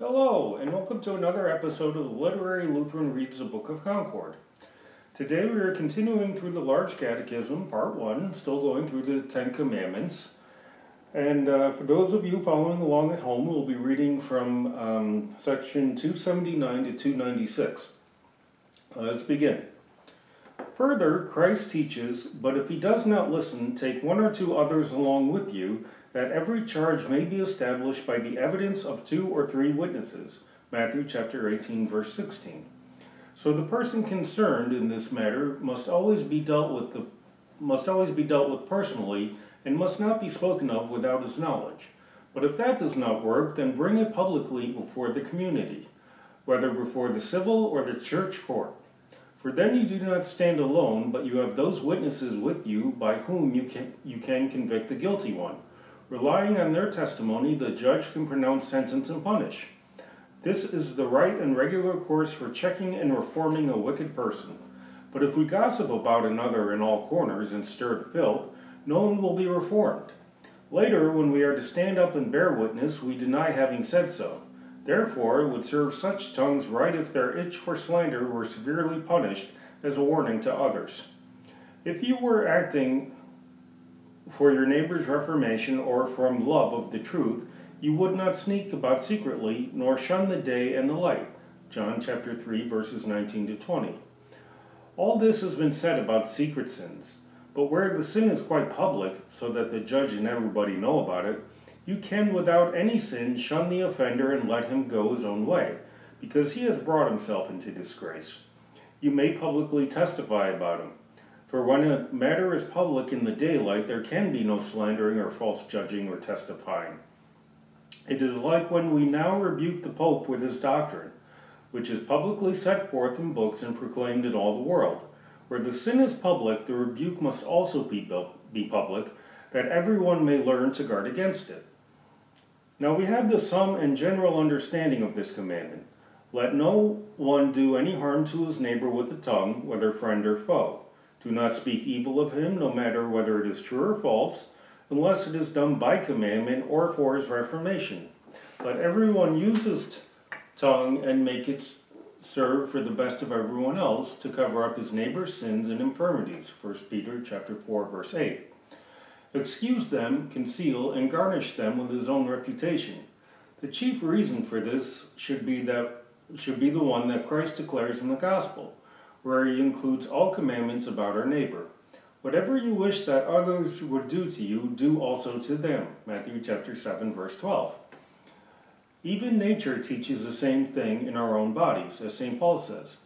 Hello, and welcome to another episode of the Literary Lutheran Reads the Book of Concord. Today we are continuing through the Large Catechism, Part 1, still going through the Ten Commandments. And for those of you following along at home, we'll be reading from section 279 to 296. Let's begin. Further, Christ teaches, but if he does not listen, take one or two others along with you, that every charge may be established by the evidence of 2 or 3 witnesses. Matthew chapter 18, verse 16. So the person concerned in this matter must always be dealt with personally, and must not be spoken of without his knowledge. But if that does not work, then bring it publicly before the community, whether before the civil or the church court. For then you do not stand alone, but you have those witnesses with you by whom you can convict the guilty one. Relying on their testimony, the judge can pronounce sentence and punish. This is the right and regular course for checking and reforming a wicked person. But if we gossip about another in all corners and stir the filth, no one will be reformed. Later, when we are to stand up and bear witness, we deny having said so. Therefore, it would serve such tongues right if their itch for slander were severely punished as a warning to others. If you were acting for your neighbor's reformation or from love of the truth, you would not sneak about secretly, nor shun the day and the light. John chapter 3, verses 19 to 20. All this has been said about secret sins, but where the sin is quite public, so that the judge and everybody know about it, you can without any sin shun the offender and let him go his own way, because he has brought himself into disgrace. You may publicly testify about him. For when a matter is public in the daylight, there can be no slandering or false judging or testifying. It is like when we now rebuke the Pope with his doctrine, which is publicly set forth in books and proclaimed in all the world. Where the sin is public, the rebuke must also be public, that everyone may learn to guard against it. Now we have the sum and general understanding of this commandment. Let no one do any harm to his neighbor with the tongue, whether friend or foe. Do not speak evil of him, no matter whether it is true or false, unless it is done by commandment or for his reformation. Let everyone use his tongue and make it serve for the best of everyone else to cover up his neighbor's sins and infirmities. 1 Peter chapter 4, verse 8. Excuse them, conceal, and garnish them with his own reputation. The chief reason for this should be the one that Christ declares in the gospel, where he includes all commandments about our neighbor. Whatever you wish that others would do to you, do also to them. Matthew chapter 7, verse 12. Even nature teaches the same thing in our own bodies, as St. Paul says.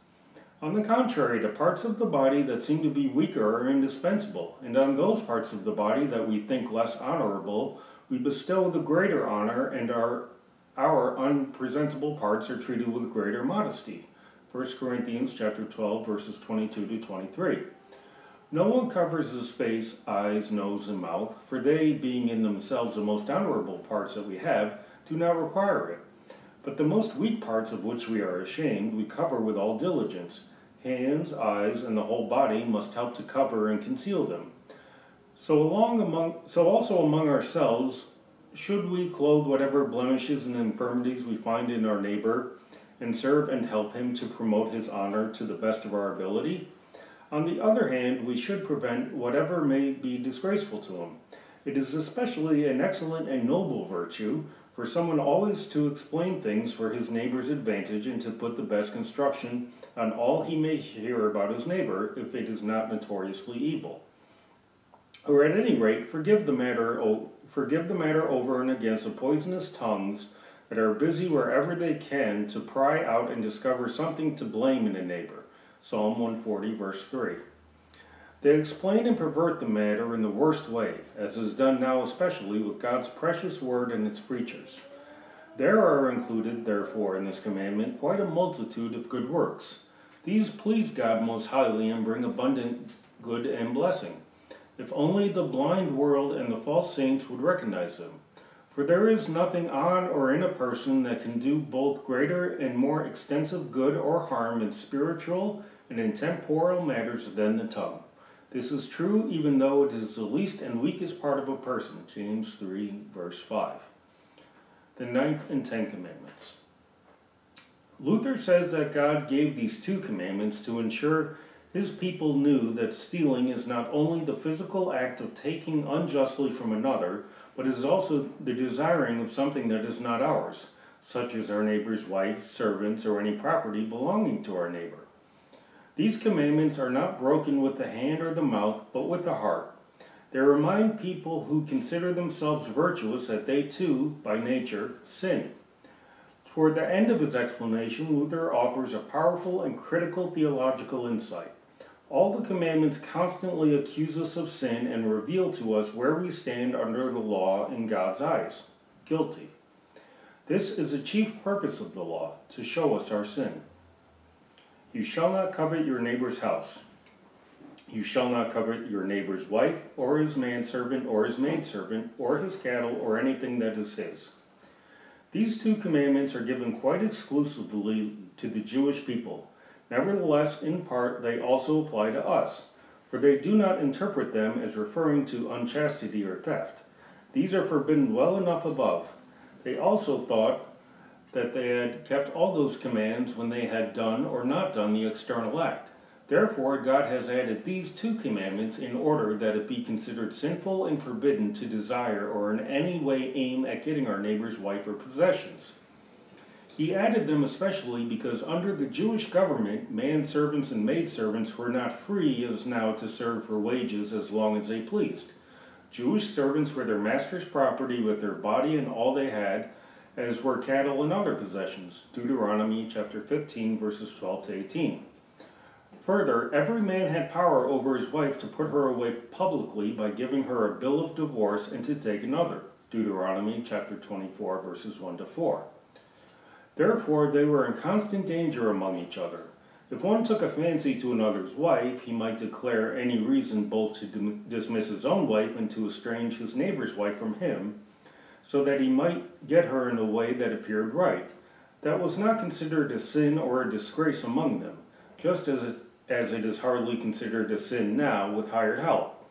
On the contrary, the parts of the body that seem to be weaker are indispensable, and on those parts of the body that we think less honorable, we bestow the greater honor, and our unpresentable parts are treated with greater modesty. 1 Corinthians chapter 12, verses 22 to 23. No one covers his face, eyes, nose, and mouth, for they, being in themselves the most honorable parts that we have, do not require it. But the most weak parts of which we are ashamed, we cover with all diligence. Hands, eyes, and the whole body must help to cover and conceal them. So also among ourselves, should we clothe whatever blemishes and infirmities we find in our neighbor, and serve and help him to promote his honor to the best of our ability? On the other hand, we should prevent whatever may be disgraceful to him. It is especially an excellent and noble virtue for someone always to explain things for his neighbor's advantage and to put the best construction on all he may hear about his neighbor, if it is not notoriously evil. Or at any rate, forgive the matter over and against the poisonous tongues that are busy wherever they can to pry out and discover something to blame in a neighbor. Psalm 140, verse 3. They explain and pervert the matter in the worst way, as is done now especially with God's precious word and its preachers. There are included, therefore, in this commandment quite a multitude of good works. These please God most highly and bring abundant good and blessing, if only the blind world and the false saints would recognize them. For there is nothing on or in a person that can do both greater and more extensive good or harm in spiritual and in temporal matters than the tongue. This is true even though it is the least and weakest part of a person. James 3, verse 5. The ninth and 10 commandments. Luther says that God gave these two commandments to ensure his people knew that stealing is not only the physical act of taking unjustly from another, but is also the desiring of something that is not ours, such as our neighbor's wife, servants, or any property belonging to our neighbor. These commandments are not broken with the hand or the mouth, but with the heart. They remind people who consider themselves virtuous that they too, by nature, sin. Toward the end of his explanation, Luther offers a powerful and critical theological insight. All the commandments constantly accuse us of sin and reveal to us where we stand under the law in God's eyes: guilty. This is the chief purpose of the law, to show us our sin. You shall not covet your neighbor's house. You shall not covet your neighbor's wife, or his manservant, or his maidservant, or his cattle, or anything that is his. These two commandments are given quite exclusively to the Jewish people. Nevertheless, in part, they also apply to us, for they do not interpret them as referring to unchastity or theft. These are forbidden well enough above. They also thought that they had kept all those commands when they had done or not done the external act. Therefore, God has added these two commandments in order that it be considered sinful and forbidden to desire or in any way aim at getting our neighbor's wife or possessions. He added them especially because under the Jewish government, manservants and maidservants were not free as now to serve for wages as long as they pleased. Jewish servants were their master's property with their body and all they had, as were cattle and other possessions. Deuteronomy chapter 15, verses 12 to 18. Further, every man had power over his wife to put her away publicly by giving her a bill of divorce and to take another. Deuteronomy chapter 24, verses 1 to 4. Therefore, they were in constant danger among each other. If one took a fancy to another's wife, he might declare any reason both to dismiss his own wife and to estrange his neighbor's wife from him, so that he might get her in a way that appeared right. That was not considered a sin or a disgrace among them, just as it is hardly considered a sin now with hired help.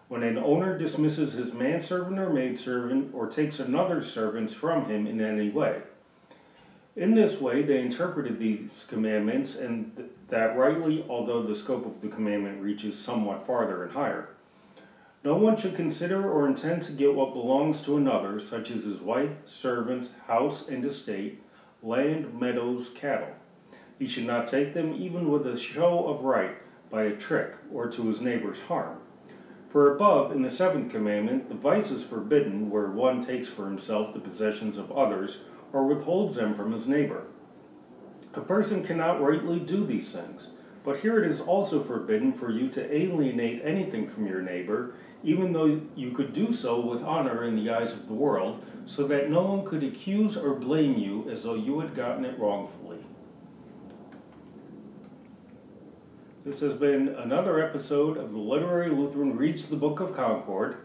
When an owner dismisses his manservant or maidservant or takes another's servants from him in any way. In this way, they interpreted these commandments, and that rightly, although the scope of the commandment reaches somewhat farther and higher. No one should consider or intend to get what belongs to another, such as his wife, servants, house and estate, land, meadows, cattle. He should not take them even with a show of right, by a trick, or to his neighbor's harm. For above, in the seventh commandment, the vice is forbidden where one takes for himself the possessions of others, or withholds them from his neighbor. A person cannot rightly do these things, but here it is also forbidden for you to alienate anything from your neighbor, even though you could do so with honor in the eyes of the world, so that no one could accuse or blame you as though you had gotten it wrongfully. This has been another episode of the Literary Lutheran Reads the Book of Concord.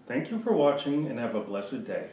Thank you for watching and have a blessed day.